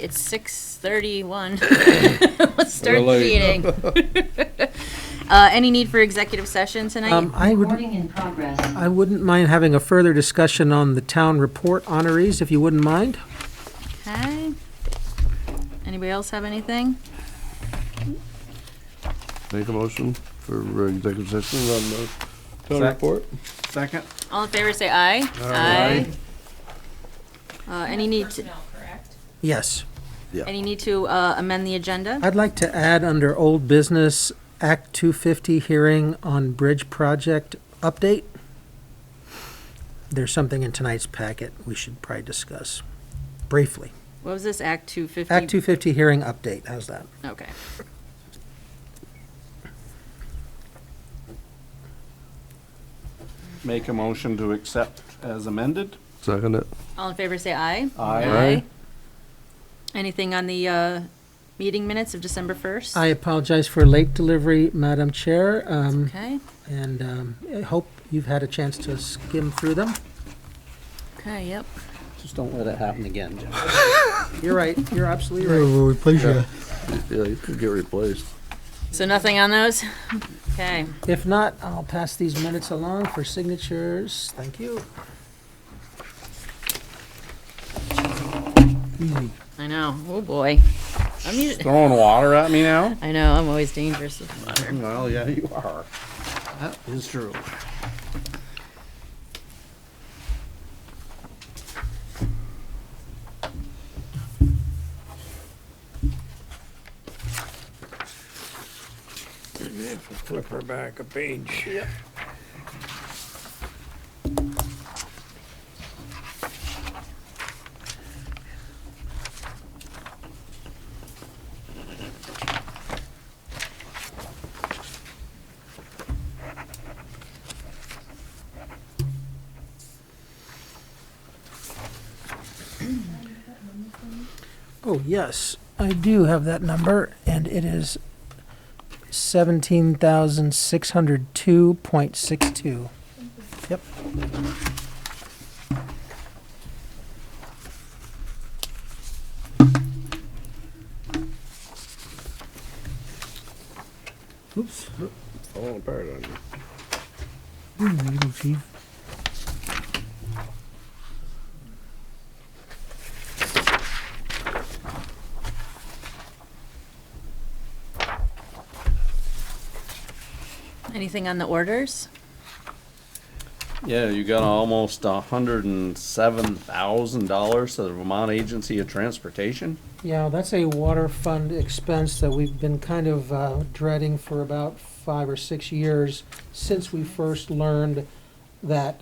It's 6:31. Let's start the meeting. Any need for executive session tonight? Recording in progress. I wouldn't mind having a further discussion on the town report honorees, if you wouldn't mind. Okay. Anybody else have anything? Make a motion for executive session on the town report. Second. All in favor, say aye. Aye. Any need to, Yes. any need to amend the agenda? I'd like to add under old business, Act 250 hearing on bridge project update. There's something in tonight's packet we should probably discuss briefly. What was this, Act 250? Act 250 hearing update, how's that? Okay. Make a motion to accept as amended. Second it. All in favor, say aye. Aye. Anything on the meeting minutes of December 1st? I apologize for late delivery, Madam Chair, Okay, and I hope you've had a chance to skim through them. okay, yep. Just don't let it happen again, Jim. You're right, you're absolutely right. Yeah, you could get replaced. So nothing on those? Okay. If not, I'll pass these minutes along for signatures. Thank you. I know. Oh, boy. I'm usually, Throwing water at me now? I know, I'm always dangerous with water. Well, yeah, you are. That is true. Flip her back a page. Yep. Oh, yes, I do have that number, and it is 17,602.62. Yep. Oops. Falling apart on you. Chief. Anything on the orders? Yeah, you got almost $107,000 to the Vermont Agency of Transportation. Yeah, that's a water fund expense that we've been kind of dreading for about 5 or 6 years since we first learned that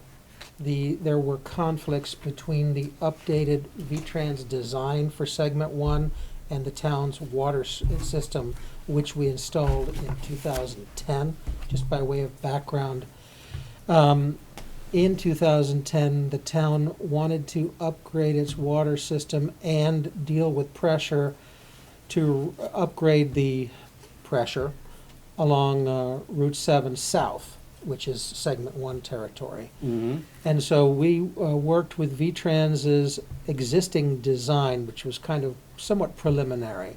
there were conflicts between the updated VTrans design for segment 1 and the town's water system, which we installed in 2010. Just by way of background, in 2010, the town wanted to upgrade its water system and deal with pressure to upgrade the pressure along Route 7 South, which is segment 1 territory. Mm-hmm. And so we worked with VTrans's existing design, which was kind of somewhat preliminary.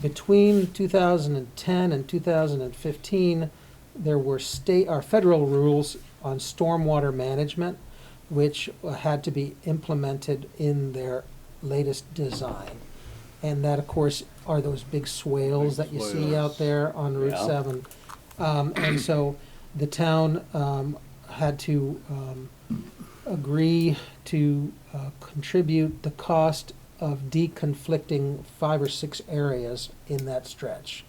Between 2010 and 2015, there were federal rules on stormwater management, which had to be implemented in their latest design. And that, of course, are those big swales that you see out there on Route Yeah. 7. And so the town had to agree to contribute the cost of deconflicting 5 or 6 areas in that stretch.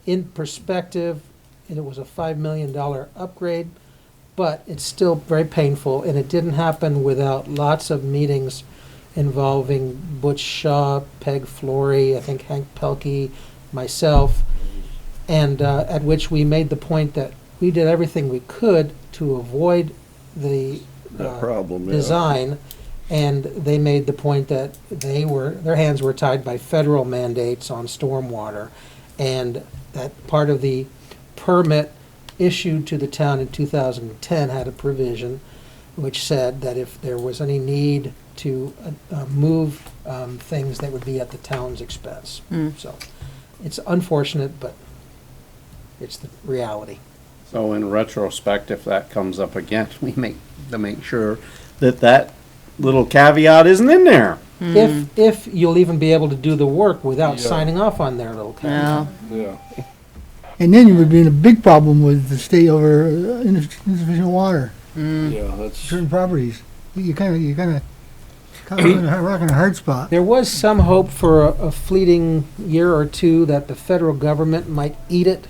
In perspective, it was a $5 million upgrade, but it's still very painful, and it didn't happen without lots of meetings involving Butch Shaw, Peg Flory, I think Hank Pelkey, myself, and at which we made the point that we did everything we could to avoid the That problem, yeah. design, and they made the point that their hands were tied by federal mandates on stormwater, and that part of the permit issued to the town in 2010 had a provision which said that if there was any need to move things that would be at the town's expense. Mm. So it's unfortunate, but it's the reality. So in retrospect, if that comes up again, we make sure that that little caveat isn't in there. If you'll even be able to do the work without Yeah. signing off on their little caveat. Well, Yeah. And then you would be in a big problem with the state over insufficient water, Yeah, that's, certain properties. You kind of in a rock and a hard spot. There was some hope for a fleeting year or two that the federal government might eat it,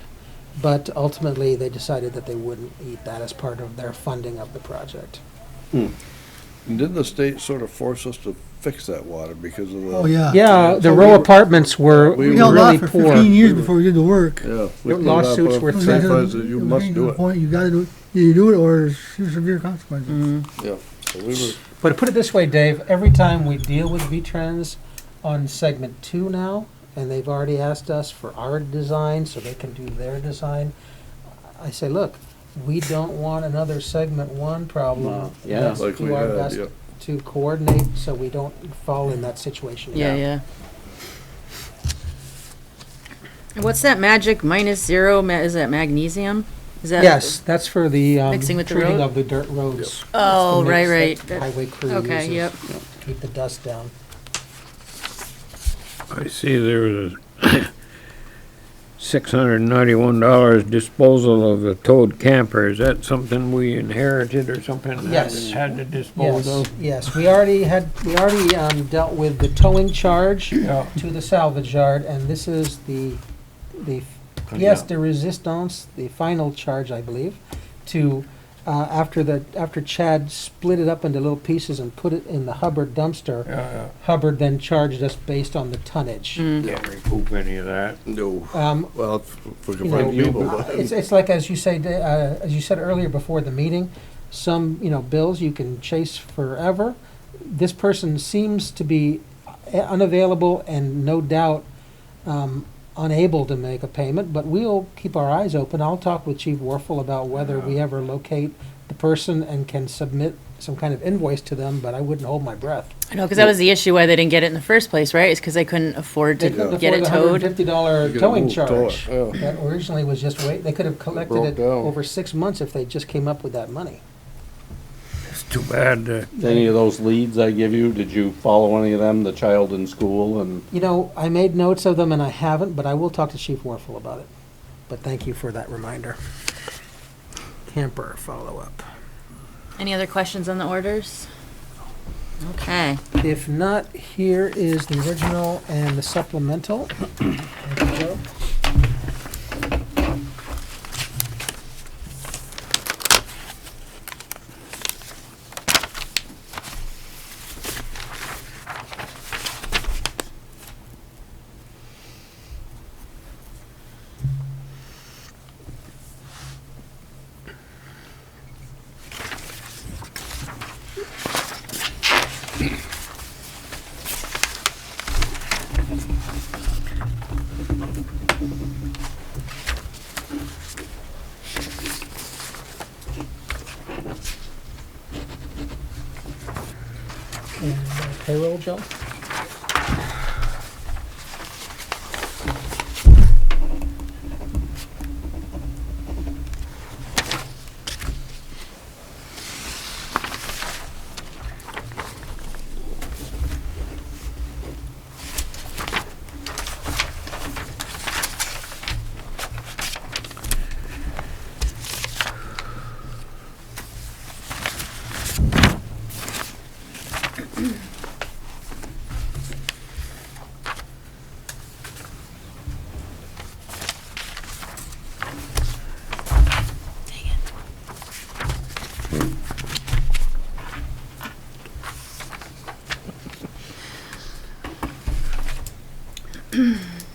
but ultimately they decided that they wouldn't eat that as part of their funding of the project. and didn't the state sort of force us to fix that water because of the? Oh, yeah. Yeah, the So row we- apartments were we We held really off for poor. 15 years before we did the work. Yeah. Their lawsuits were It threatened. That you was must getting to do the it. point you gotta do it. You do it or there's severe consequences. Yeah, so we were, But put it this way, Dave, every time we deal with V-Trans on segment 2 now, and they've already asked us for our design so they can do their design, I say, look, we don't want another segment 1 problem. No, yeah. Let's like we do our had, best yeah. to coordinate so we don't fall in that situation. yeah. And what's that magic -0? Is that magnesium? Is that? Yes, that's for the Mixing with the treating road? of the dirt roads. Oh, That's the right, mix right. that That- Highway crew Okay, uses yep. to keep the dust down. I see there was a $691 disposal of a towed camper. Is that something we inherited or something? that Yes. we had to dispose Yes, of? yes, we already dealt with the towing charge Yeah. to the salvage yard, and this is the pièce de resistance, the final charge, I believe, to, after Chad split it up into little pieces and put it in the Hubbard dumpster, Yeah, Hubbard then charged us based on the tonnage. Can't recoup any of that. no, Um, well, for you know, complaining people, but. it's like, as you say, as you said earlier before the meeting, some, bills you can chase forever. This person seems to be unavailable and no doubt unable to make a payment, but we'll keep our eyes open. I'll talk with Chief Warfel about whether we ever locate the person and can submit some kind of invoice to them, but I wouldn't hold my breath. I know, because that was the issue why they didn't get it in the first place, right? It's because they couldn't afford They to couldn't get afford it the towed. $150 You gotta towing move, tow it, charge. yeah. That originally was just they could have collected broke it down. over 6 months if they just came up with that money. It's too bad. Any of those leads I give you, did you follow any of them? The child in school and? I made notes of them and I haven't, but I will talk to Chief Warfel about it. But thank you for that reminder. Camper follow-up. Any other questions on the orders? Okay. If not, here is the original and the supplemental. Thank you, Joe. And payroll, Joe?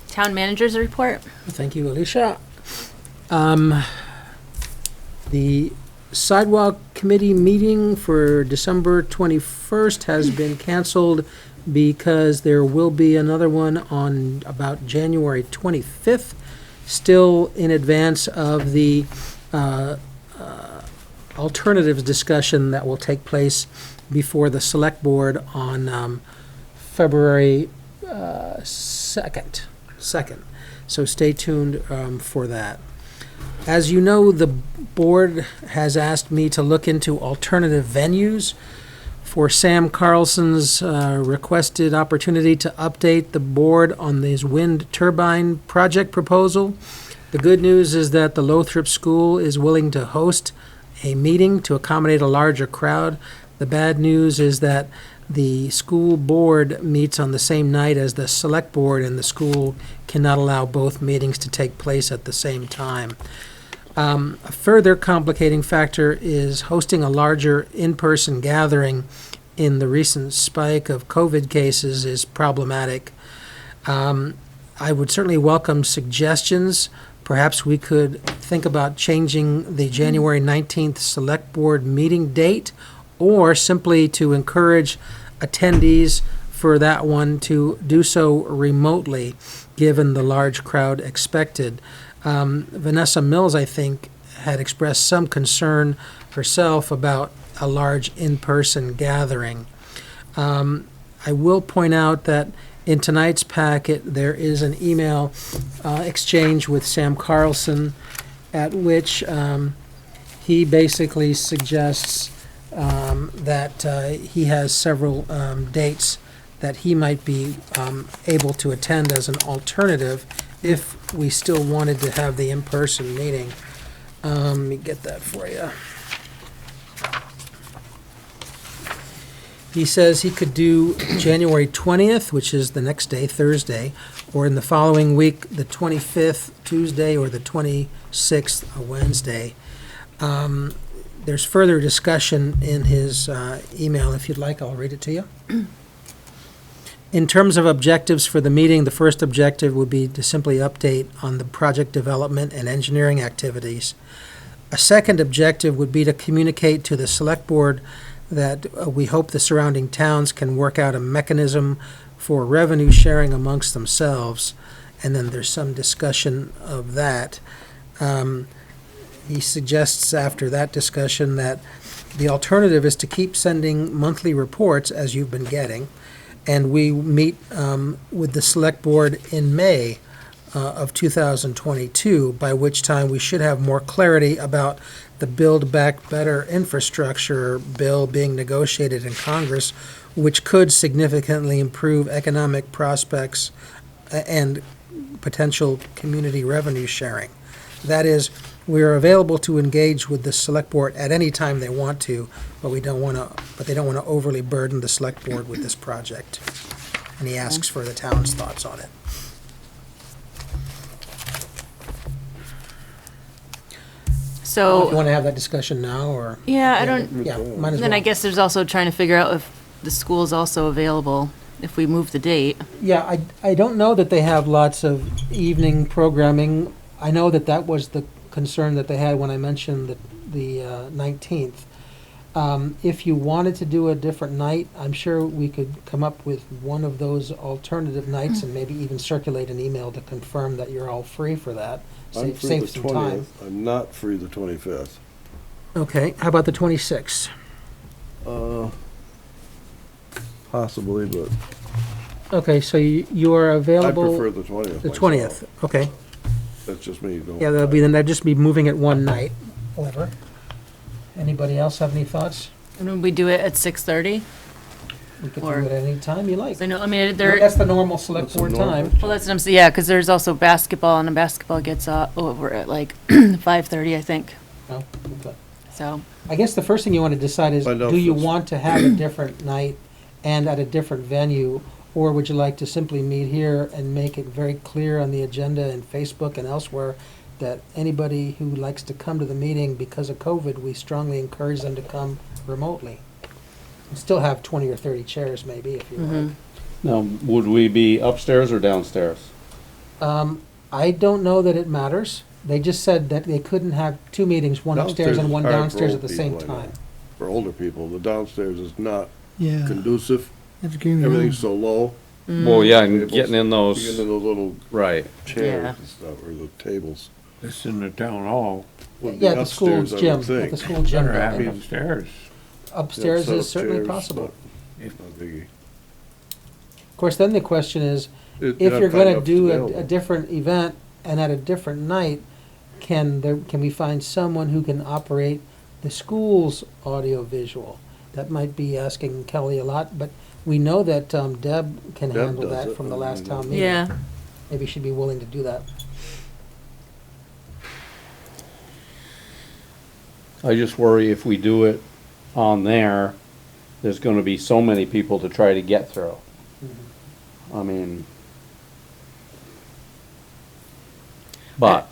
Town managers report? Thank you, Alicia. The sidewalk committee meeting for December 21st has been canceled because there will be another one on about January 25th, still in advance of the alternatives discussion that will take place before the select board on February 2nd. So stay tuned for that. As you know, the board has asked me to look into alternative venues for Sam Carlson's requested opportunity to update the board on this wind turbine project proposal. The good news is that the Lothrop School is willing to host a meeting to accommodate a larger crowd. The bad news is that the school board meets on the same night as the select board, and the school cannot allow both meetings to take place at the same time. A further complicating factor is hosting a larger in-person gathering in the recent spike of COVID cases is problematic. I would certainly welcome suggestions. Perhaps we could think about changing the January 19th Select Board meeting date, or simply to encourage attendees for that one to do so remotely, given the large crowd expected. Vanessa Mills, I think, had expressed some concern herself about a large in-person gathering. I will point out that in tonight's packet, there is an email exchange with Sam Carlson, at which he basically suggests that he has several dates that he might be able to attend as an alternative if we still wanted to have the in-person meeting. Let me get that for you. He says he could do January 20th, which is the next day, Thursday, or in the following week, the 25th, Tuesday, or the 26th, a Wednesday. There's further discussion in his email. If you'd like, I'll read it to you. In terms of objectives for the meeting, the first objective would be to simply update on the project development and engineering activities. A second objective would be to communicate to the select board that we hope the surrounding towns can work out a mechanism for revenue sharing amongst themselves. And then there's some discussion of that. He suggests after that discussion that the alternative is to keep sending monthly reports as you've been getting. And we meet with the select board in May of 2022, by which time we should have more clarity about the Build Back Better infrastructure bill being negotiated in Congress, which could significantly improve economic prospects and potential community revenue sharing. That is, we are available to engage with the select board at any time they want to, but they don't want to overly burden the select board with this project. And he asks for the town's thoughts on it. If you So, want to have that discussion now, or? yeah, I don't, Yeah, might as then I well. guess there's also trying to figure out if the school's also available, if we move the date. Yeah, I don't know that they have lots of evening programming. I know that that was the concern that they had when I mentioned the 19th. If you wanted to do a different night, I'm sure we could come up with one of those alternative nights and maybe even circulate an email to confirm that you're all free for that. I'm free Save the some time. 20th. I'm not free the 25th. Okay, how about the 26th? Possibly, but Okay, so you are I available prefer the 20th. the myself. 20th, okay. That's just me. Don't. Yeah, that'd just be moving it one night. However, anybody else have any thoughts? And would we do it at 6:30? We could Or- do it any time you like. I know, I mean, there, That's the normal select That's the board normal time. well, that's what I'm saying, yeah, because there's also basketball, and the basketball gets over at like 5:30, I think, No? Okay. so. I guess the first thing you want to decide is, Find out do you if it's- want to have a different night and at a different venue? Or would you like to simply meet here and make it very clear on the agenda and Facebook and elsewhere that anybody who likes to come to the meeting because of COVID, we strongly encourage them to come remotely? And still have 20 or 30 chairs maybe, if you like. Now, would we be upstairs or downstairs? I don't know that it matters. They just said that they couldn't have two meetings, one upstairs and Downstairs one is hard for downstairs old at the same people, I know. time. For older people, the downstairs is not Yeah. conducive. That's getting Everything's so low. Well, yeah, and Tables. getting in You get in those, those little right. chairs Yeah. and stuff, or the tables. It's in the town hall. Would be Yeah, the school's upstairs, I gym, would at the think. school gym. Better have it building. upstairs. upstairs set is up certainly chairs, possible. but not biggie. Of course, then the question is, It- if yeah, you're find gonna out if do it's a available. different event and at a different night, can we find someone who can operate the school's audio visual? That might be asking Kelly a lot, but we know that Deb can Deb handle does that it, from the I last mean, town meeting. Yeah. Maybe she'd be willing to do that. I just worry if we do it on there, there's gonna be so many people to try to get through. I mean, but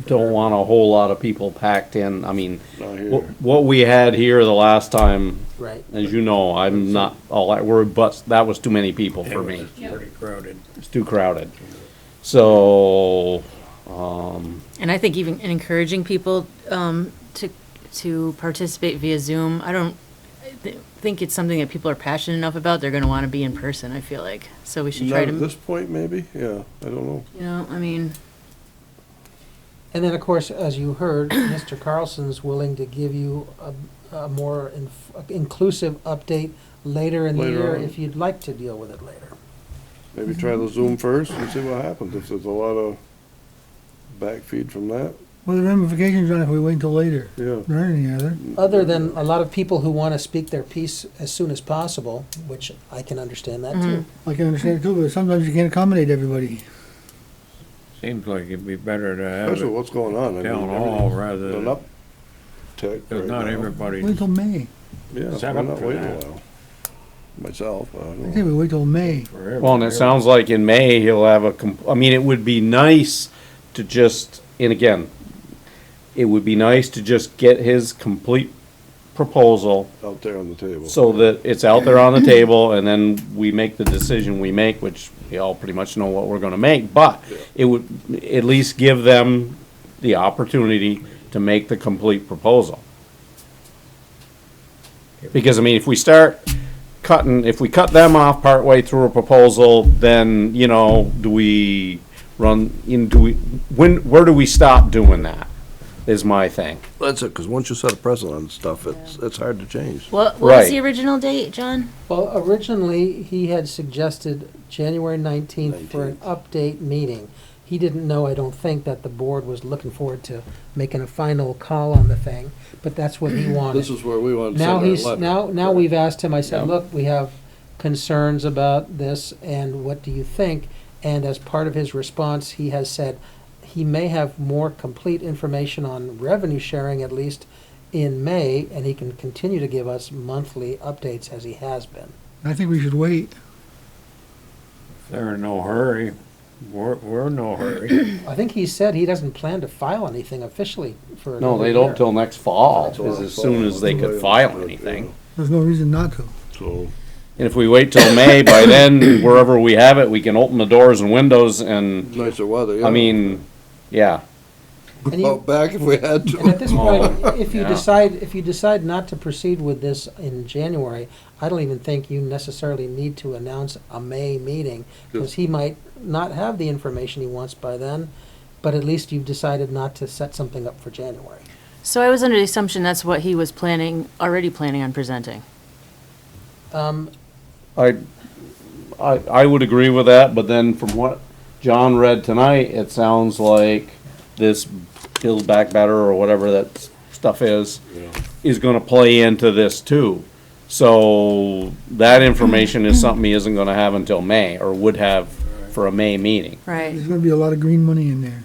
don't want a whole lot of people packed in. I mean, Not here. what we had here the last time, Right. as you know, I'm not all that worried, but that was too many people for me. Pretty crowded. It's too crowded. So, And I think even encouraging people to participate via Zoom, I don't think it's something that people are passionate enough about. They're going to want to be in person, I feel like. So we should Not try at to, this point, maybe, yeah, I don't know. you know, I mean, And then, of course, as you heard, Mr. Carlson's willing to give you a more inclusive update later in the Later year on. if you'd like to deal with it later. Maybe try the Zoom first and see what happens, if there's a lot of backfeed from that, What are the ramifications on if we wait until later? yeah. There aren't any other. Other than a lot of people who want to speak their piece as soon as possible, which I can understand that too. I can understand it too, but sometimes you can't accommodate everybody. Seems like it'd be better to have Especially it what's going on. I mean, down all everything's rather an than, uptick cause right not now. everybody. Wait till May. Yeah, set why up not for wait a that. while? Myself, I I don't think know. we wait till May. forever. well, and it sounds like in May, he'll have I mean, it would be nice to just, and again, it would be nice to just get his complete proposal Out there on the table. so that it's out there on the table, and then we make the decision we make, which we all pretty much know what we're gonna make, but it would at least give them the opportunity to make the complete proposal. Because, I mean, if we cut them off partway through a proposal, then, you know, where do we stop doing that, is my thing. That's it, because once you set a precedent on stuff, it's hard to change. what was Right. the original date, John? Well, originally, he had suggested January 19th for an update meeting. He didn't know, I don't think, that the board was looking forward to making a final call on the thing, but that's what he wanted. This is where we want to send Now our he's, letter. now we've asked him, I said, Yeah. look, we have concerns about this, and what do you think? And as part of his response, he has said he may have more complete information on revenue sharing, at least in May, and he can continue to give us monthly updates as he has been. I think we should wait. If they're in no hurry, we're in no hurry. I think he said he doesn't plan to file anything officially for No, another they don't year. till next fall, That's what is I as soon thought. as they That's the could way I file understood it, anything. There's no reason not to. yeah. So, And if we wait till May, by then, wherever we have it, we can open the doors and windows and, nicer weather, yeah. I mean, yeah. And you- Go back if we had And at to. this point, if you Yeah. decide not to proceed with this in January, I don't even think you necessarily need to announce a May meeting, because he might not have the information he wants by then, but at least you've decided not to set something up for January. So I was under the assumption that's what he was already planning on presenting. I would agree with that, but then from what John read tonight, it sounds like this Build Back Better or whatever that stuff is gonna play into this too. So that information is something he isn't gonna have until May, or would have for a May meeting. Right. There's gonna be a lot of green money in there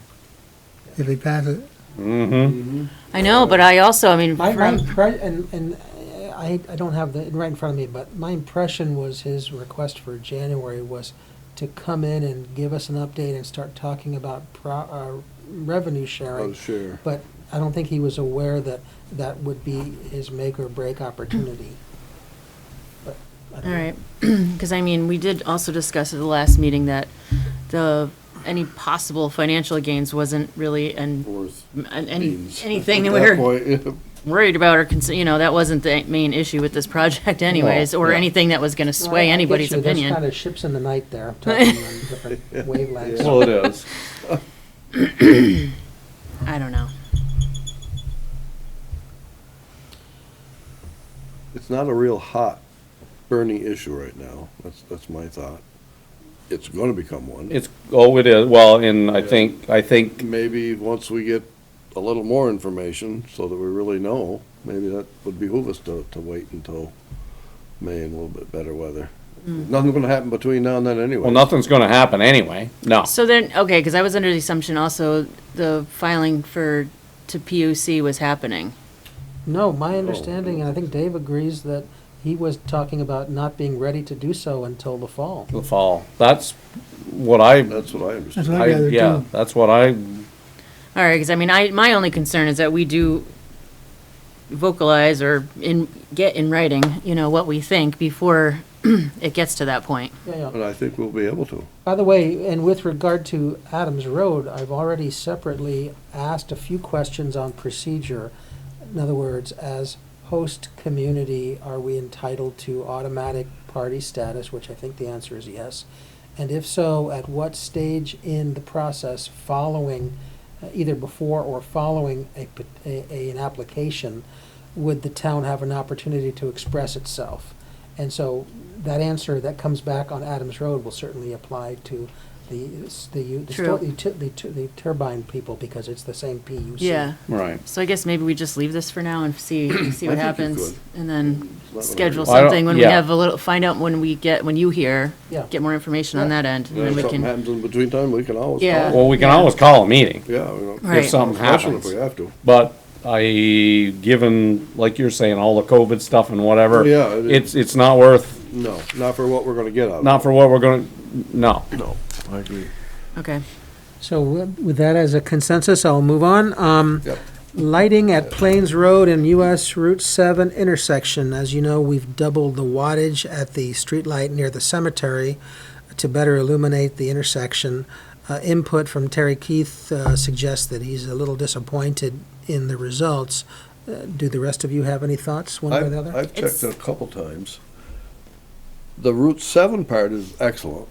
if they pass it. Mm-hmm. I know, but I also, I mean, My from, and I don't have it right in front of me, but my impression was his request for January was to come in and give us an update and start talking about revenue sharing. Oh, sure. But I don't think he was aware that that would be his make or break opportunity. But I don't all know. right, because I mean, we did also discuss at the last meeting that any possible financial gains wasn't really Worth beans. anything At that that we're point, yeah. worried about or, that wasn't the main issue with this project anyways, or yeah. anything that was gonna sway I get anybody's you. There's opinion. kind of ships in the night there, talking on different wavelengths. Well, it is. I don't know. it's not a real hot burning issue right now. That's my thought. It's gonna become one. It is, well, and I think, Maybe once we get a little more information so that we really know, maybe that would behoove us to wait until May and a little bit better weather. Nothing's gonna happen between now and then anyway. well, nothing's gonna happen anyway, no. So then, okay, because I was under the assumption also the filing to PUC was happening. No, my understanding, and I think Dave agrees, that he was talking about not being ready to do so until the fall. The fall, that's what I, That's what I That's understand. what I gathered yeah, too. that's what I, All right, because I mean, my only concern is that we do vocalize or get in writing, what we think before it gets to that point. Yeah. And I think we'll be able to. By the way, and with regard to Adams Road, I've already separately asked a few questions on procedure. In other words, as host community, are we entitled to automatic party status, which I think the answer is yes. And if so, at what stage in the process following, either before or following an application, would the town have an opportunity to express itself? And so that answer that comes back on Adams Road will certainly apply to the turbine people, because it's the same PUC. Yeah. right. So I guess maybe we just leave this for now and see what think you happens, could. and then Let me schedule know. I don't- something when we yeah. have a little. Find out when you hear. Yeah. Get more information on that end, and If then we something can. happens in between time, we can always Yeah. call. Well, we can always call a meeting, Yeah, we don't. Right. if something Especially happens. if we have to. But given, like you're saying, all the COVID stuff and whatever, Yeah, it is. it's not worth, No, not for what we're gonna get out of it. not for what we're gonna, no. No, I agree. Okay. So with that as a consensus, I'll move on. Yep. Lighting at Plains Road and US Route 7 intersection. As you know, we've doubled the wattage at the streetlight near the cemetery to better illuminate the intersection. Input from Terry Keith suggests that he's a little disappointed in the results. Do the rest of you have any thoughts, one way or the other? I've checked It's- it a couple times. The Route 7 part is excellent.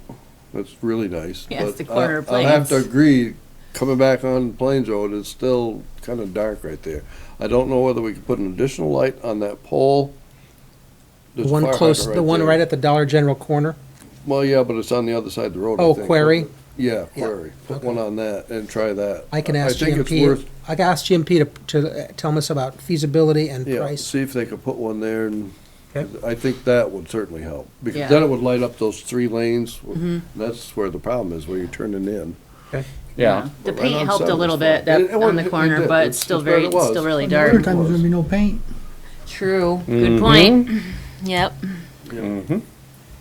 It's really nice. Yeah, it's but the corner of I'll have to Plains. agree, coming back on Plains Road is still kind of dark right there. I don't know whether we could put an additional light on that pole. The There's a one fire close, hydrant the one there. right at the Dollar General corner? Well, yeah, but it's on the other side of the road, I Oh, think. Quarry? Yeah, Yeah, Quarry. Put okay. one on that and try that. I can ask think it's GMP, worth- I can ask GMP to tell us about feasibility and Yeah, price. see if they could put one there, and Okay. I think that would certainly help. Because Yeah. then it would light up those 3 lanes. Mm-hmm. That's where the problem is, where you're turning in. Yeah, The But right paint on helped a 7 little is bit fine. It on the did, corner, but it's it's still better than it was. still really On the other dark. times, there's gonna be no paint. True. Good point. Yep. mhm.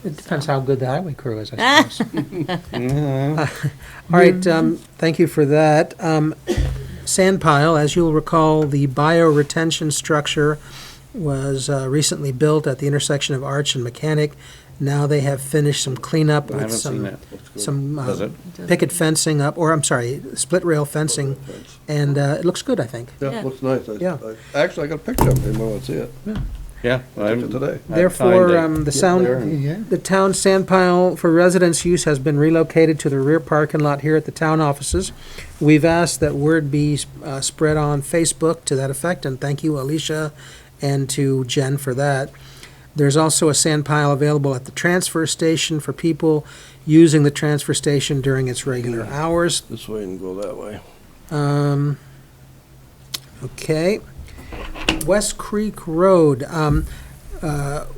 It depends how good the highway crew is, I suppose. Mhm. All right, thank you for that. Sand pile, as you'll recall, the bioretention structure was recently built at the intersection of Arch and Mechanic. Now they have finished some cleanup I with haven't seen it. some Does it? picket fencing up, or I'm sorry, split rail fencing, and it looks good, I think. Yeah, Yeah. looks nice. Yeah. Actually, I got a picture of it, I want to see it. Yeah. I took it today. Therefore, the get sound, there and- Yeah. the town sand pile for residence use has been relocated to the rear parking lot here at the town offices. We've asked that word be spread on Facebook to that effect, and thank you, Alicia, and to Jen for that. There's also a sand pile available at the transfer station for people using the transfer station during its regular hours. This way and go that way. Okay. West Creek Road,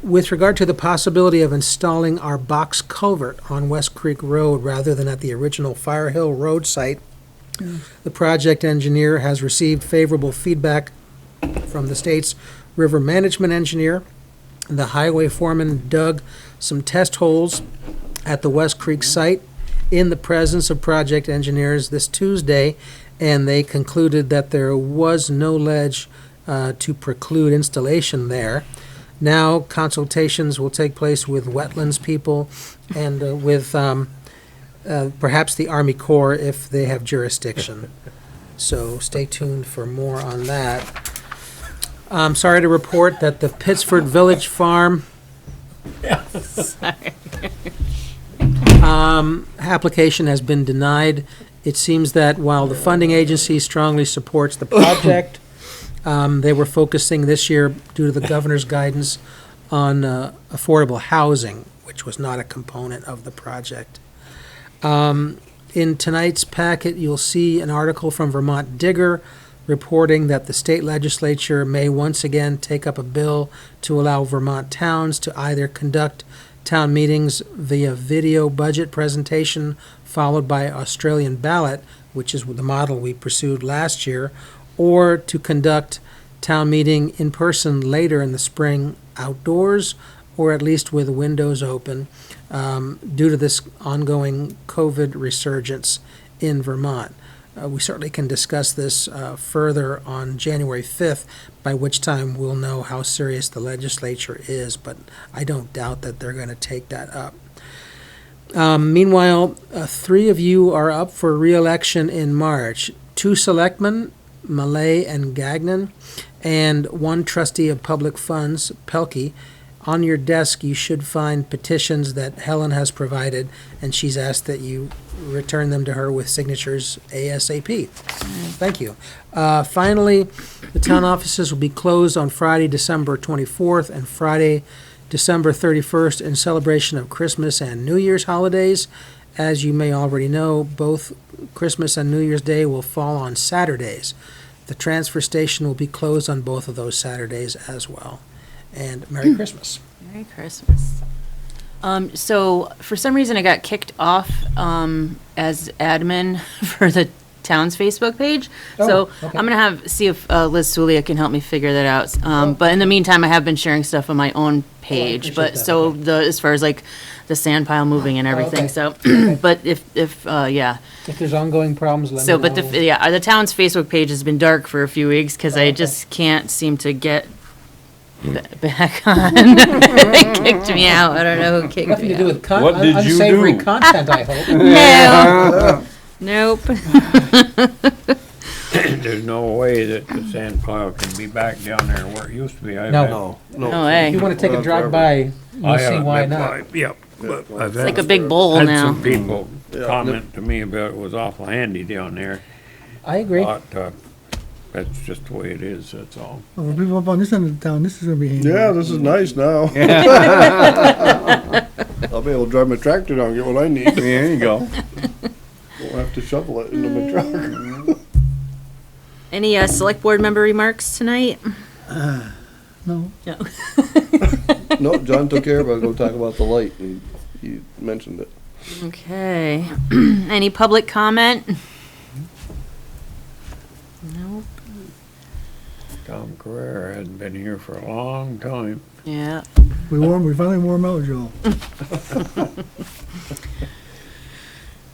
with regard to the possibility of installing our box culvert on West Creek Road rather than at the original Fire Hill Road site, the project engineer has received favorable feedback from the state's river management engineer. The highway foreman dug some test holes at the West Creek site in the presence of project engineers this Tuesday, and they concluded that there was no ledge to preclude installation there. Now consultations will take place with wetlands people and with perhaps the Army Corps if they have jurisdiction. So stay tuned for more on that. I'm sorry to report that the Pittsford Village Farm application has been denied. It seems that while the funding agency strongly supports the project, they were focusing this year, due to the governor's guidance, on affordable housing, which was not a component of the project. In tonight's packet, you'll see an article from Vermont Digger reporting that the state legislature may once again take up a bill to allow Vermont towns to either conduct town meetings via video budget presentation followed by Australian ballot, which is the model we pursued last year, or to conduct town meeting in person later in the spring outdoors, or at least with windows open, due to this ongoing COVID resurgence in Vermont. We certainly can discuss this further on January 5th, by which time we'll know how serious the legislature is, but I don't doubt that they're going to take that up. Meanwhile, 3 of you are up for re-election in March. 2 selectmen, Malay and Gagnon, and 1 trustee of public funds, Pelkey. On your desk, you should find petitions that Helen has provided, and she's asked that you return them to her with signatures ASAP. Thank you. Finally, the town offices will be closed on Friday, December 24th, and Friday, December 31st, in celebration of Christmas and New Year's holidays. As you may already know, both Christmas and New Year's Day will fall on Saturdays. The transfer station will be closed on both of those Saturdays as well. And Merry Christmas. Merry Christmas. So for some reason I got kicked off as admin for the town's Facebook page. So okay. I'm gonna see if Liz Sulia can help me figure that out. But in the meantime, I have been sharing stuff on my own page. appreciate But that, so okay. as far as like the sand pile moving and everything. okay. So, but if yeah. If there's ongoing problems, let So, me but know. the town's Facebook page has been dark for a few weeks because I just can't seem to get back on. They kicked me out. I don't know who kicked Nothing me to do out. with What did you unsavory do? content, I hope. No. Nope. There's no way that the sand pile can be back down there where it used to be. I've No. had- No, No way. If you want to take a drive by, I you'll see haven't why been not. by- Yep, but I've It's like a had, big bowl had now. some people Yeah. comment to me about it was awful handy down there. I agree. But, that's just the way it is, that's all. Well, for people up on this end of the town, this is gonna be handy. Yeah, this is nice now. I'll be able to drive my tractor down and get what I need. There you go. Won't have to shovel it into my truck. Any select board member remarks tonight? No, No. No, John took care of it. I was gonna talk about the light, and he mentioned it. Okay. Any public comment? Nope. Tom Carrera hadn't been here for a long time. Yeah. we finally wore him out, Joe.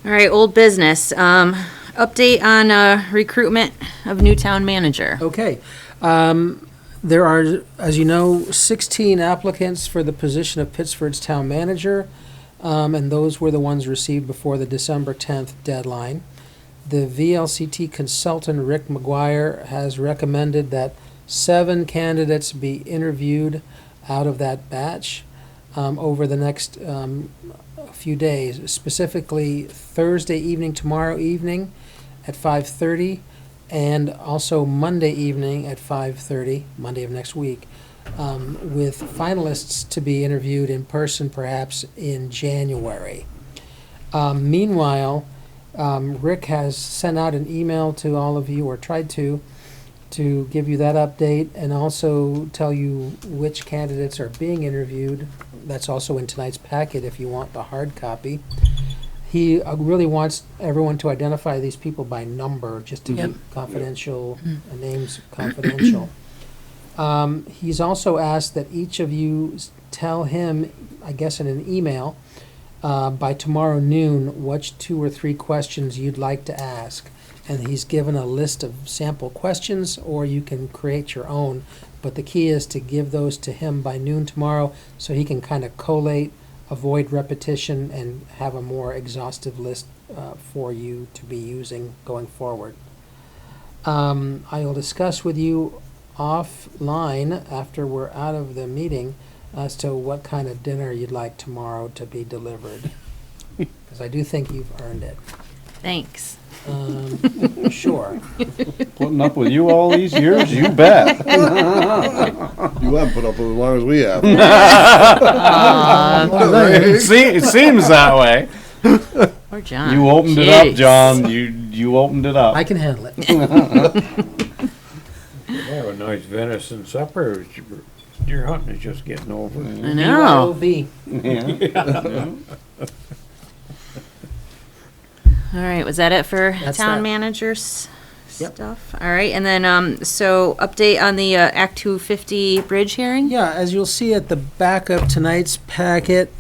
All right, old business. Update on recruitment of new town manager. Okay. There are, as you know, 16 applicants for the position of Pittsford's town manager, and those were the ones received before the December 10th deadline. The VLCT consultant, Rick McGuire, has recommended that 7 candidates be interviewed out of that batch over the next few days, specifically Thursday evening, tomorrow evening at 5:30, and also Monday evening at 5:30, Monday of next week, with finalists to be interviewed in person perhaps in January. Meanwhile, Rick has sent out an email to all of you, or tried to give you that update and also tell you which candidates are being interviewed. That's also in tonight's packet if you want the hard copy. He really wants everyone to identify these people by number, just to Yep. keep confidential, names confidential. He's also asked that each of you tell him, I guess in an email, by tomorrow noon, which 2 or 3 questions you'd like to ask. And he's given a list of sample questions, or you can create your own. But the key is to give those to him by noon tomorrow so he can kind of collate, avoid repetition, and have a more exhaustive list for you to be using going forward. I will discuss with you offline after we're out of the meeting as to what kind of dinner you'd like tomorrow to be delivered. Because I do think you've earned it. Thanks. Sure. Putting up with you all these years, you bet. You haven't put up with as long as we have. It seems that way. Poor John. You opened it up, Jeez. John. You opened it up. I can handle it. Have a nice venison supper. Deer hunting is just getting over. I know. BYOV. Yeah. All right, was that it for That's town that. managers Yep. stuff? All right, and then, so update on the Act 250 bridge hearing? Yeah, as you'll see at the back of tonight's packet,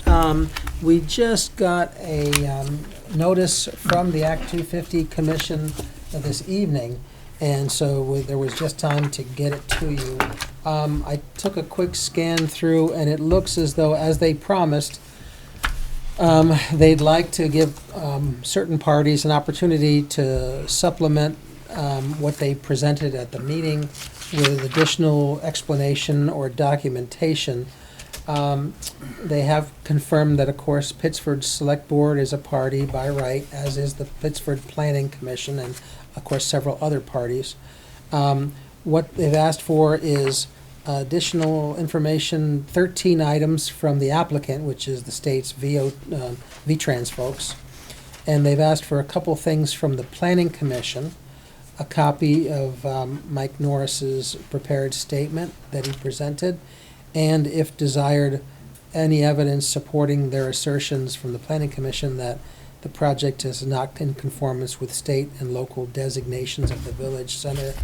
we just got a notice from the Act 250 Commission this evening, and so there was just time to get it to you. I took a quick scan through, and it looks as though, as they promised, they'd like to give certain parties an opportunity to supplement what they presented at the meeting with additional explanation or documentation. They have confirmed that, of course, Pittsford Select Board is a party by right, as is the Pittsford Planning Commission, and, of course, several other parties. What they've asked for is additional information, 13 items from the applicant, which is the state's V-Trans folks. And they've asked for a couple things from the Planning Commission, a copy of Mike Norris's prepared statement that he presented, and if desired, any evidence supporting their assertions from the Planning Commission that the project is not in conformance with state and local designations of the village center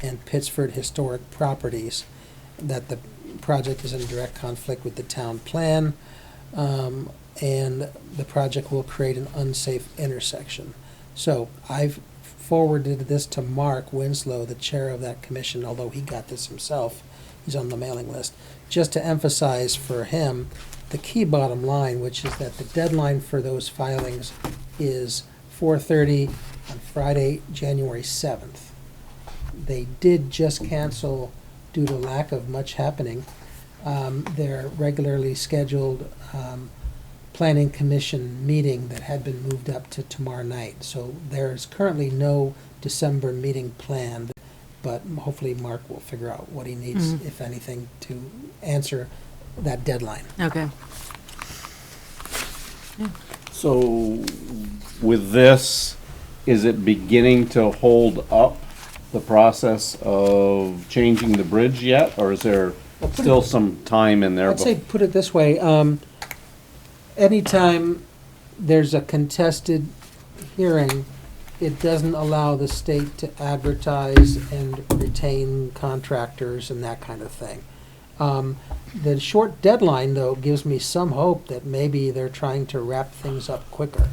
and Pittsford historic properties, that the project is in direct conflict with the town plan, and the project will create an unsafe intersection. So I've forwarded this to Mark Winslow, the chair of that commission, although he got this himself. He's on the mailing list, just to emphasize for him the key bottom line, which is that the deadline for those filings is 4:30 on Friday, January 7th. They did just cancel, due to lack of much happening, their regularly scheduled Planning Commission meeting that had been moved up to tomorrow night. So there's currently no December meeting planned, but hopefully Mark will figure out what he needs, if anything, to answer that deadline. Okay. So with this, is it beginning to hold up the process of changing the bridge yet? Or is there still some time in there? I'd say, put it this way, anytime there's a contested hearing, it doesn't allow the state to advertise and retain contractors and that kind of thing. The short deadline, though, gives me some hope that maybe they're trying to wrap things up quicker.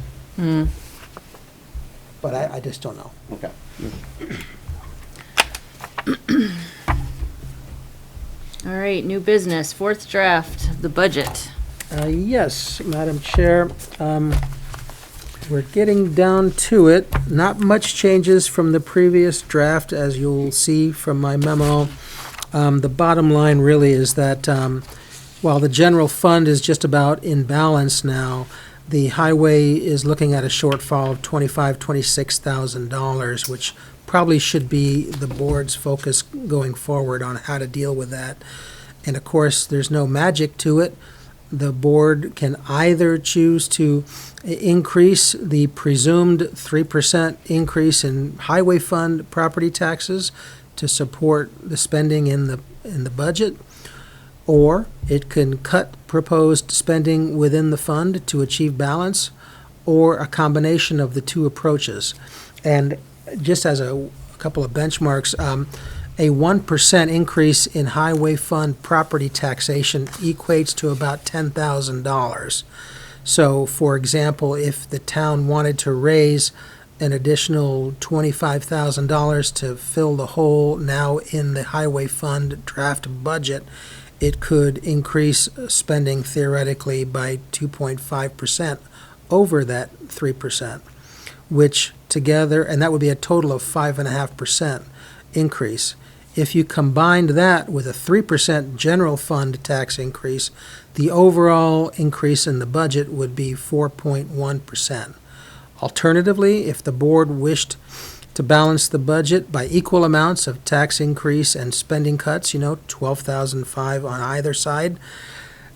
But I just don't know. Okay. All right, new business, fourth draft, the budget. Yes, Madam Chair, we're getting down to it. Not much changes from the previous draft, as you'll see from my memo. The bottom line really is that while the general fund is just about in balance now, the highway is looking at a shortfall of $26,000, which probably should be the board's focus going forward on how to deal with that. And of course, there's no magic to it. The board can either choose to increase the presumed 3% increase in highway fund property taxes to support the spending in the budget, or it can cut proposed spending within the fund to achieve balance, or a combination of the two approaches. And just as a couple of benchmarks, a 1% increase in highway fund property taxation equates to about $10,000. So, for example, if the town wanted to raise an additional $25,000 to fill the hole now in the highway fund draft budget, it could increase spending theoretically by 2.5% over that 3%, which together, and that would be a total of 5.5% increase. If you combined that with a 3% general fund tax increase, the overall increase in the budget would be 4.1%. Alternatively, if the board wished to balance the budget by equal amounts of tax increase and spending cuts, 12,005 on either side,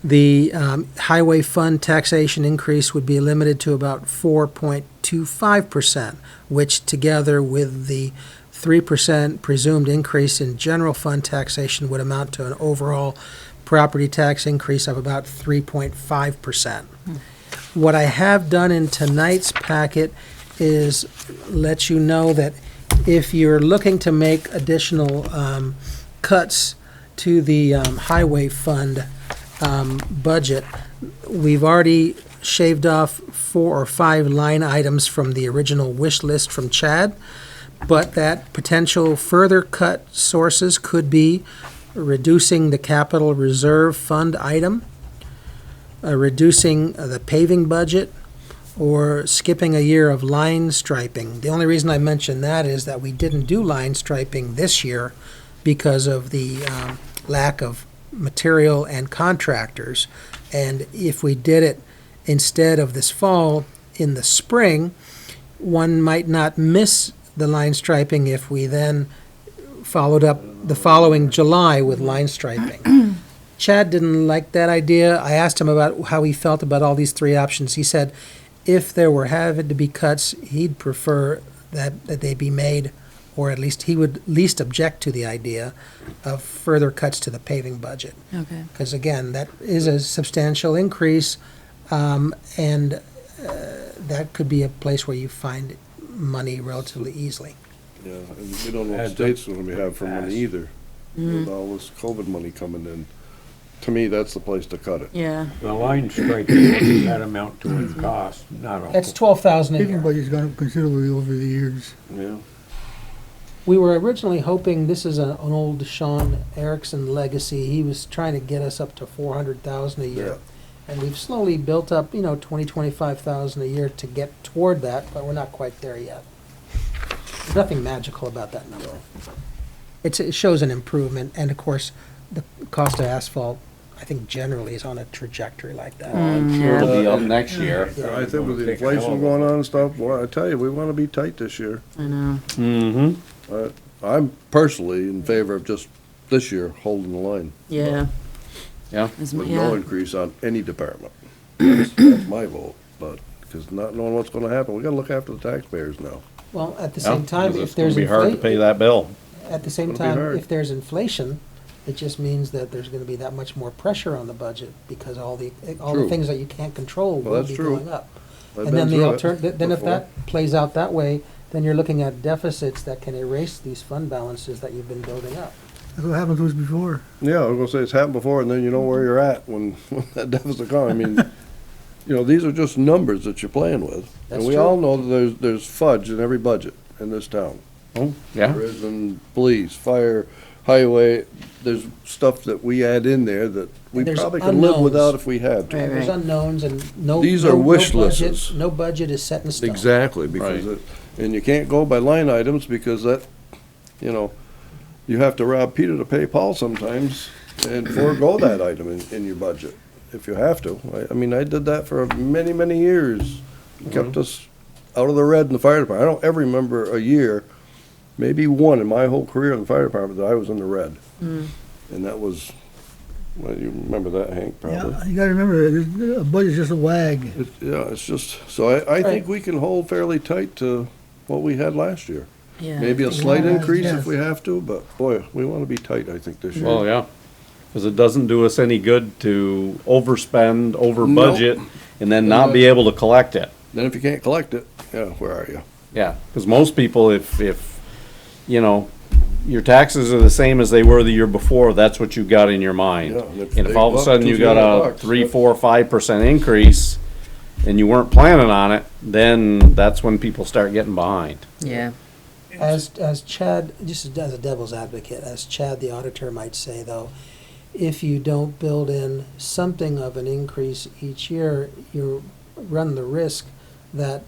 the highway fund taxation increase would be limited to about 4.25%, which together with the 3% presumed increase in general fund taxation would amount to an overall property tax increase of about 3.5%. What I have done in tonight's packet is let you know that if you're looking to make additional cuts to the highway fund budget, we've already shaved off 4 or 5 line items from the original wish list from Chad, but that potential further cut sources could be reducing the capital reserve fund item, reducing the paving budget, or skipping a year of line striping. The only reason I mention that is that we didn't do line striping this year because of the lack of material and contractors. And if we did it instead of this fall, in the spring, one might not miss the line striping if we then followed up the following July with line striping. Chad didn't like that idea. I asked him about how he felt about all these 3 options. He said if there were having to be cuts, he'd prefer that they be made, or at least he would least object to the idea of further cuts to the paving budget. Okay. Because again, that is a substantial increase, and that could be a place where you find money relatively easily. Yeah, and we don't know what Adds state's up gonna be have for money fast. either. With all this COVID money coming in. To me, that's the place to cut it. Yeah. The line striping, what does that amount to in cost? Not a That's 12,000 a Paving year. budget's gone up considerably over the years. Yeah. We were originally hoping, this is an old Sean Erickson legacy, he was trying to get us up to 400,000 a year. Yeah. And we've slowly built up, 25,000 a year to get toward that, but we're not quite there yet. There's nothing magical about that number. It shows an improvement, and of course, the cost of asphalt, I think generally is on a trajectory like that. I'm sure it'll be up next year. Yeah, I think with the Take a hell of inflation a going lot. on and stuff, well, I tell you, we wanna be tight this year. I know. Mm-hmm. I'm personally in favor of just this year holding the line. Yeah. Yeah. As With m- no yeah. increase on any department. That's my vote, but, because not knowing what's gonna happen, we gotta look after the taxpayers now. Well, at the Yeah, same time, 'cause if it's gonna there's be hard to pay that bill. at the same It's gonna be time, hard. if there's inflation, it just means that there's gonna be that much more pressure on the budget, because all the True. things that you can't control Well, will that's be true. going up. I've And then been the through it then if before. that plays out that way, then you're looking at deficits that can erase these fund balances that you've been building up. That's what happened to us before. Yeah, I was gonna say, it's happened before, and then you know where you're at when that deficit comes. I mean, these are just numbers that you're playing with. That's And we true. all know that there's fudge in every budget in this town. Oh, yeah. There is in police, fire, highway, there's stuff that we add in there that we And there's probably could live unknowns. without if we had to. Right. There's unknowns and no. These no- are no wish budget- lists. No budget is set in stone. Exactly, because Right. and you can't go by line items because that, you have to rob Peter to pay Paul sometimes and forego that item in your budget, if you have to. I mean, I did that for many, many years. Kept us out of the red in the fire department. I don't ever remember a year, maybe one in my whole career in the fire department that I was in the red. And that was, well, you remember that, Hank, probably. Yeah, you gotta remember, a budget's just a wag. It's just, so I think we can hold fairly tight to what we had last year. Yeah. Maybe a slight Yeah, increase yes. if we have to, but boy, we want to be tight, I think, this year. Well, yeah. Because it doesn't do us any good to overspend, over budget, and then not be able to collect it. Then if you can't collect it, yeah, where are you? Yeah, because most people, if your taxes are the same as they were the year before, that's what you got in your mind. Yeah, and if And if they all of a go up sudden you got a $200, 3, 4, 5% increase, and you weren't planning on it, then that's when people start getting behind. Yeah. As Chad, just as a devil's advocate, as Chad the auditor might say though, if you don't build in something of an increase each year, you run the risk that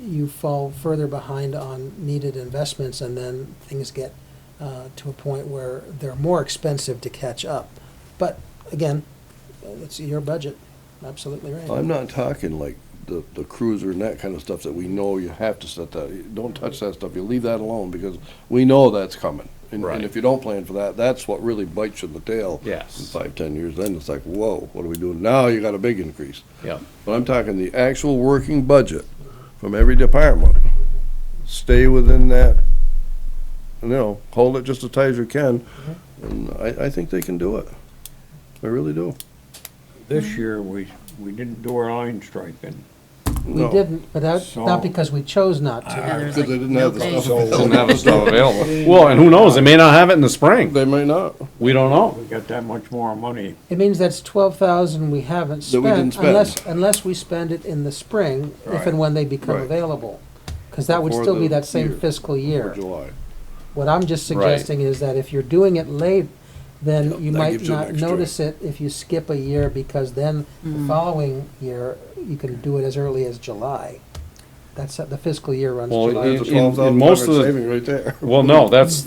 you fall further behind on needed investments, and then things get to a point where they're more expensive to catch up. But again, it's your budget, absolutely right. I'm not talking like the cruiser and that kind of stuff that we know you have to set that, don't touch that stuff, you leave that alone, because we know that's coming. And Right. if you don't plan for that, that's what really bites you in the tail. Yes. In 5, 10 years, then it's like, whoa, what are we doing? Now you got a big increase. Yep. But I'm talking the actual working budget from every department. Stay within that, hold it just as tight as you can, and I think they can do it. I really do. This year, we didn't do our line striping. We No. didn't, but that's So- not because we chose not Yeah, to. there's Because they like didn't no have the pay. stuff Don't available. have the stuff available. Well, and who knows, they may not have it in the spring. They may not. We don't know. We got that much more money. It means that's 12,000 we haven't That we didn't spent, spend. unless we spend it in the spring, if Right. and when they become Right. available. Because that would For still be the that same year. fiscal For year. July. What I'm just Right. suggesting is that if you're doing it late, then you that might gives you an not extra. notice it if you skip a year, because then the following year, you can do it as early as July. That's, the fiscal year runs Well, July. That's a in $12,000 most of the- saving right there. Well, no, that's,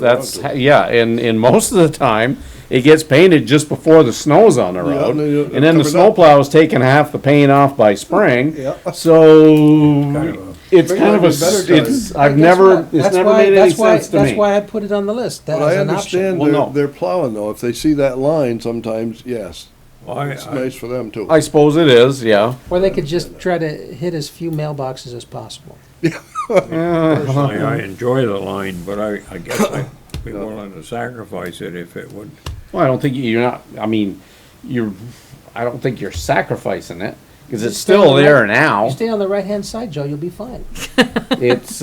yeah, and most of the time, it gets painted just before the snow's on the Yeah, road. and then you- And then the cover it up. snowplow's taking half the paint off by spring. Yeah. So, it's Maybe kind of that'd be better time. it's, I've never, it's never made any sense to That's me. why I put it on the list, that But as I an option. understand Well, no. they're plowing though. If they see that line sometimes, yes, Well, it's nice for them too. I suppose it is, yeah. Or they could just try to hit as few mailboxes as possible. personally, I enjoy the line, but I guess I'd be willing to sacrifice it if it would. Well, I don't think you're not, I mean, I don't think you're sacrificing it, because it's Just stay on still the there right- now. You stay on the right-hand side, Joe, you'll be fine. It's,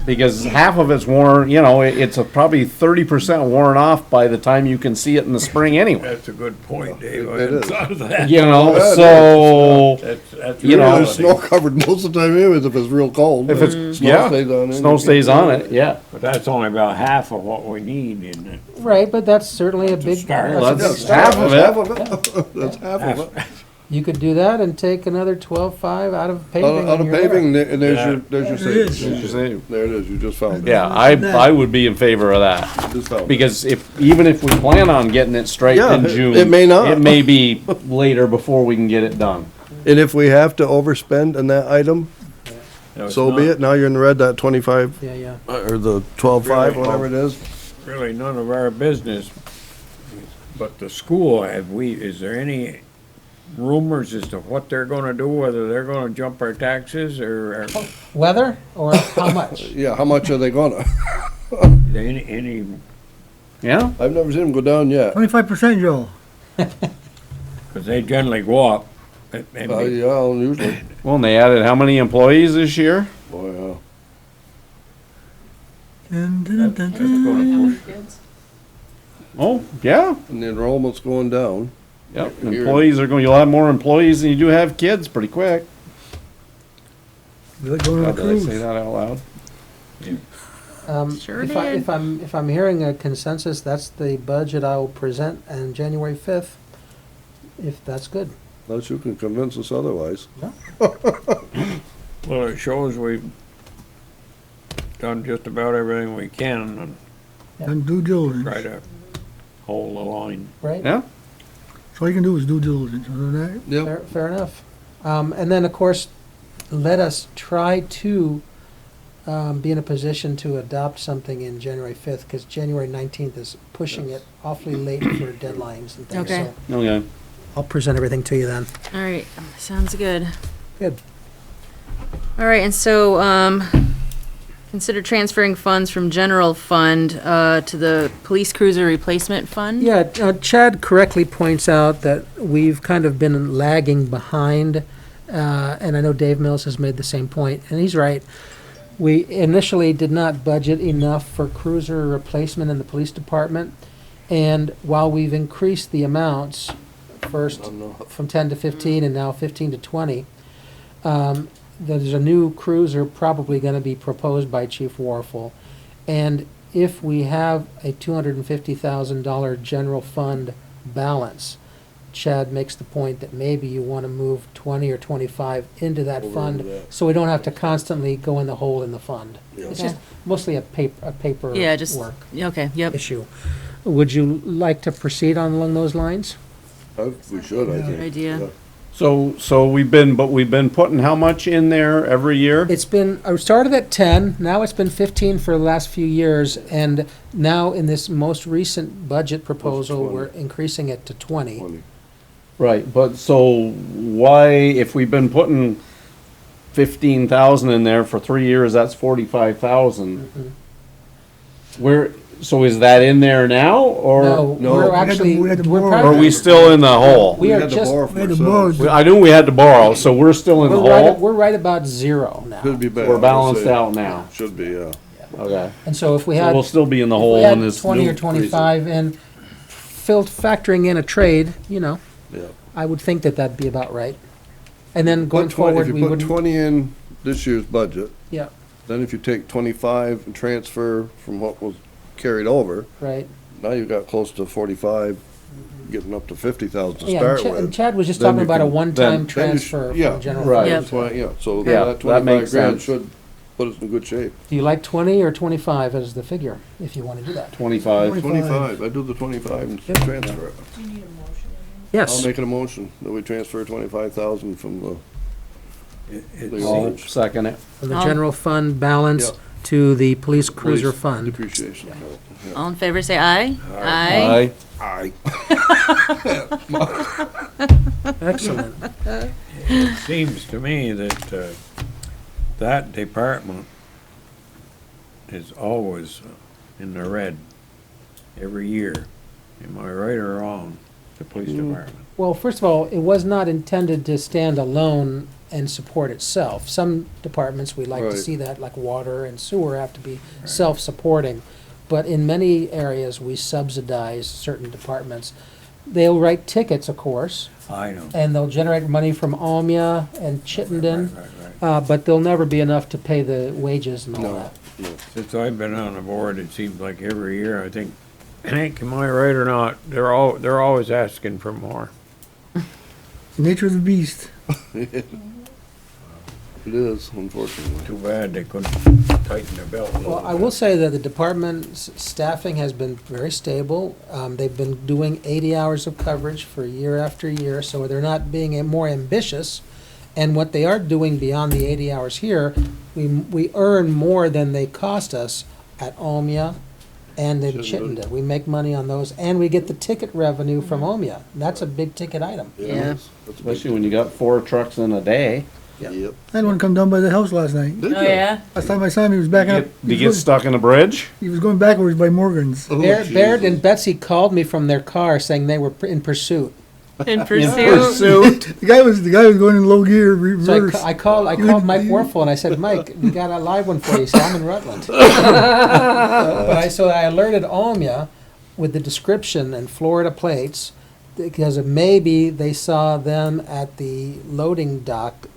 because half of it's worn, it's probably 30% worn off by the time you can see it in the spring anyway. That's a good point, Dave. I It hadn't is. thought of that. Yeah, So, That's You know, It's snow covered most of the time anyways if it's real cold. if but it's, snow yeah, stays on it. snow stays on it, yeah. But that's only about half of what we need, isn't it? Right, but that's certainly a big, start. that's Well, a big that's start. half of That's it. half of it. That's half of it. You could do that and take another 12.5 out of paving. Out and of you're paving, there. and there's your savings. is. Just say- There it is, you just found it. Yeah, I would be in favor of that, Just found it. because even if we plan on getting it straight Yeah, in it- June. it may not. It may be later before we can get it done. And if we have to overspend in that item, No, it's so be not it. Now you're in the red, that 25, Yeah, yeah. or the 12.5, Really? whatever it is. Really none of our business, but the school, is there any rumors as to what they're gonna do, whether they're gonna jump our taxes or Weather or how much? Yeah, how much are they gonna? any, Yeah? I've never seen them go down yet. 25%, Joe. because they generally go up. And Yeah, usually. Well, and they added how many employees this year? Boy, yeah. Dun, dun, dun, that's dun. gonna push. Oh, yeah. And the enrollment's going down. Yep, Here. employees are going, you'll have more employees than you do have kids pretty quick. They're going on a God, did I say cruise. that out loud? Sure If did. if I'm hearing a consensus, that's the budget I will present on January 5th, if that's good. Unless you can convince us otherwise. Well, it shows we've done just about everything we can and Done due diligence. try to hold the line. Right? Yeah? So all you can do is due diligence, other than that. Fair enough. And then, of course, let us try to be in a position to adopt something in January 5th, because January 19th is pushing it awfully late for deadlines and things. Okay. So Okay. I'll present everything to you then. All right, sounds good. Good. All right, and so, consider transferring funds from general fund, to the police cruiser replacement fund? Yeah, Chad correctly points out that we've kind of been lagging behind, and I know Dave Mills has made the same point, and he's right. We initially did not budget enough for cruiser replacement in the police department, and while we've increased the amounts, first from 10 to 15 and now 15 to 20, there's a new cruiser probably going to be proposed by Chief Warfel, and if we have a $250,000 general fund balance, Chad makes the point that maybe you want to move 20 or 25 into that Over fund, into that. so we don't have to constantly go in the hole in the fund. Yeah. It's Okay. just mostly a paper Yeah, just, work okay, yep. issue. Would you like to proceed on along those lines? We should, I think. Good idea. Yeah. So we've been putting how much in there every year? It's been, I started at 10, now it's been 15 for the last few years, and now in this most recent budget proposal, 20. we're increasing it to 20. 20. Right, but so why, if we've been putting 15,000 in there for 3 years, that's 45,000. Where, so is that in there now, or? No, No. we're We had to- actually, we had to we're borrow. Or are probably- we still in the hole? We are had to just- borrow for We had to ourselves. borrow. I knew we had to borrow, so we're still in the hole? we're right about zero now. Should be better. We're I'd balanced say. out now. Should be, yeah. Okay. And so if we So had, we'll still be in the if hole we in had this 20 new or 25 and factoring in a trade, Yeah. I would think that that'd be about right. And then going Put 20 forward, If we you put wouldn't, 20 in this year's budget, yeah, then if you take 25 and transfer from what was carried over, right. now you've got close to 45, getting up to 50,000 to Yeah, start and with. Chad was just Then talking you about a can- one-time then you transfer yeah, from general. right. fund. That's why, yeah, so Yeah, that that 25 makes grand sense. should put us in good shape. Do you like 20 or 25 as the figure, if you want to do that? 25. 25, I do the 25 and transfer it. I'll Yes. make an motion that we transfer 25,000 from the It's, I'll orange second it. From the I'll- general fund balance Yeah. to the police cruiser police fund. depreciation account. Yeah. All in favor, say aye. Aye. Aye. Excellent. it seems to me that, that department is always in the red every year. Am I right or wrong? The police department. Well, first of all, it was not intended to stand alone and support itself. Some departments, we like to Right. see that, like water and sewer, have to be self-supporting. But in many areas, we subsidize certain departments. They'll write tickets, of course, I know. and they'll generate money from Almia and Chittenden, Right. but there'll never be enough to pay the wages and all No. that. Since I've been on the board, it seems like every year, I think, Hank, am I right or not? They're always asking for more. The nature of the beast. It is, unfortunately. Too bad they couldn't tighten their belt a little Well, I bit. will say that the department's staffing has been very stable. They've been doing 80 hours of coverage for year after year, so they're not being more ambitious. And what they are doing beyond the 80 hours here, we earn more than they cost us at Almia and in Chittenden. Chittenden. We make money on those, and we get the ticket revenue from Almia. That's a big ticket item. Yeah. it is. That's a big- Especially when you got 4 trucks in a day. Yep. I had one come down by the house last night. Did Oh, you? yeah? Last time I saw him, he was backing up. Did you get stuck in a bridge? He was going backwards by Morgan's. Oh, Baird Jesus. and Betsy called me from their car saying they were in pursuit. In In pursuit. pursuit. The guy was going in low gear, So reverse. I called Mike Warfel and I said, Mike, we got a live one for you. He said, I'm in Rutland. So I alerted Almia with the description and Florida plates because maybe they saw them at the loading dock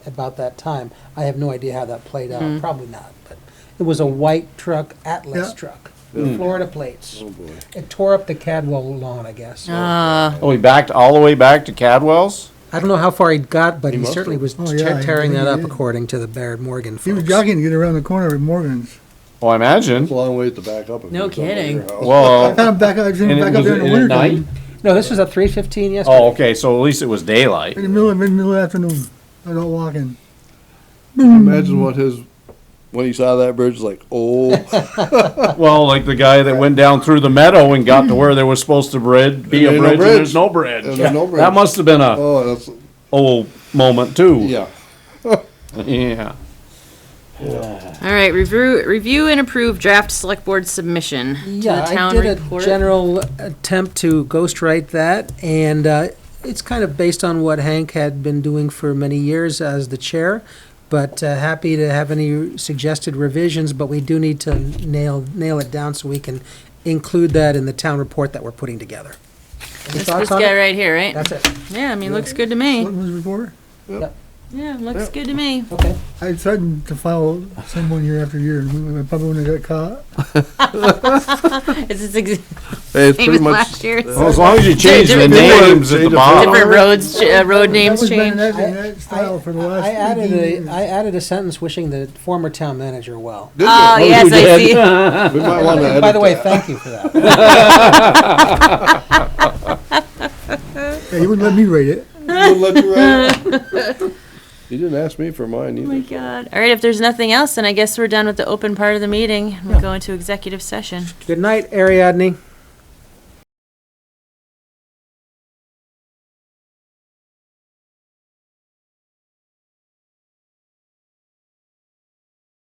about that time. I have no idea how that played out. Probably not. But it was a white truck, Atlas Yeah. truck, with Florida plates. Oh, boy. It tore up the Cadwell lawn, I guess. Oh, he backed all the way back to Cadwell's? I don't know how far he got, but He he must certainly have. was Oh, yeah, I tearing think that he up did. according to the Baird Morgan folks. He was jogging to get around the corner at Morgan's. Well, I imagine. It's a long way to back up. if No you're talking about kidding. your house. I Well, found him back up, I seen him and back it up was there in the at winter night? time. No, this was at 3:15 yesterday. Oh, okay, so at least it was daylight. In the middle of the afternoon. I was out walking. Imagine when he saw that bridge, like, oh, Well, like the guy that went down through the meadow and got to where there was supposed to be a There ain't no bridge, and bridge. there's no bridge. and there's no bridge. That must have been a Oh, that's, old moment too. yeah. Yeah. All right, review and approve draft select board submission to Yeah, the I town did report. a general attempt to ghostwrite that, and it's kind of based on what Hank had been doing for many years as the chair, but happy to have any suggested revisions, but we do need to nail it down so we can include that in the town report that we're putting together. Any This thoughts on guy it? right here, right? That's it. Yeah, I mean, looks good to me. What was the report? Yeah, looks good to me. Okay. I threatened to file same one year after year, and I probably wouldn't have got caught. It's the Hey, it's same pretty as much. last year. Well, as long as you change the Different names at the Change it. bottom. Different roads, road names That was been change. in that style for the last I added 18 years. I added a sentence wishing the former town manager well. Did Oh, you? yes, you I did. see. We might want to edit By the way, that. thank you for that. Yeah, he wouldn't let me rate it. gonna let you write it. You didn't ask me for mine Oh my either. God. All right, if there's nothing else, then I guess we're done with the open part of the meeting. We'll go into executive session. Good night, Ariadne.